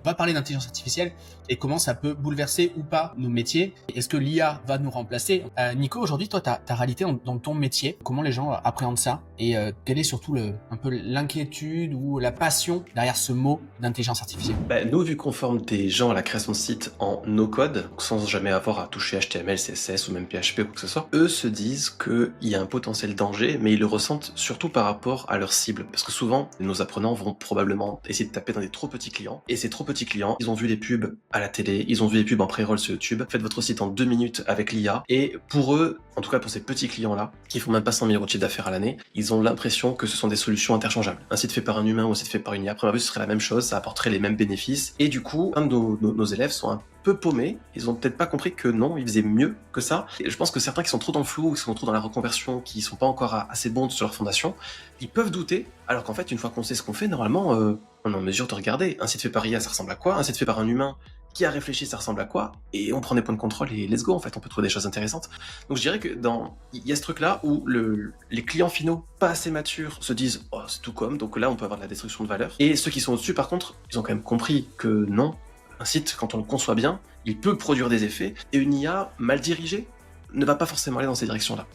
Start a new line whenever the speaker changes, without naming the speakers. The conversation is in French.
On va parler d'intelligence artificielle et comment ça peut bouleverser ou pas nos métiers. Est-ce que l'IA va nous remplacer? Nico, aujourd'hui, toi, ta réalité dans ton métier, comment les gens appréhendent ça? Et quelle est surtout un peu l'inquiétude ou la passion derrière ce mot d'intelligence artificielle?
Nous, vu qu'on forme des gens à la création de sites en no-code, sans jamais avoir à toucher HTML, CSS ou même PHP ou quoi que ce soit, eux se disent qu'il y a un potentiel danger, mais ils le ressentent surtout par rapport à leur cible. Parce que souvent, nos apprenants vont probablement essayer de taper dans des trop petits clients, et ces trop petits clients, ils ont vu les pubs à la télé, ils ont vu les pubs en pré-roll sur YouTube, faites votre site en 2 minutes avec l'IA, et pour eux, en tout cas pour ces petits clients-là, qui font même pas 100 000 € de chiffre d'affaires à l'année, ils ont l'impression que ce sont des solutions interchangeables. Un site fait par un humain ou un site fait par une IA, à première vue, ce serait la même chose, ça apporterait les mêmes bénéfices, et du coup, un de nos élèves sont un peu paumés, ils ont peut-être pas compris que non, ils faisaient mieux que ça, et je pense que certains qui sont trop dans le flou, qui sont trop dans la reconversion, qui sont pas encore assez bons sur leur fondation, ils peuvent douter, alors qu'en fait, une fois qu'on sait ce qu'on fait, normalement, on est en mesure de regarder, un site fait par IA, ça ressemble à quoi? Un site fait par un humain qui a réfléchi, ça ressemble à quoi? Et on prend des points de contrôle et let's go, en fait, on peut trouver des choses intéressantes. Donc je dirais que il y a ce truc-là où les clients finaux pas assez matures se disent « Oh, c'est tout comme », donc là, on peut avoir de la destruction de valeur. Et ceux qui sont au-dessus, par contre, ils ont quand même compris que non, un site, quand on le conçoit bien, il peut produire des effets, et une IA mal dirigée ne va pas forcément aller dans ces directions-là.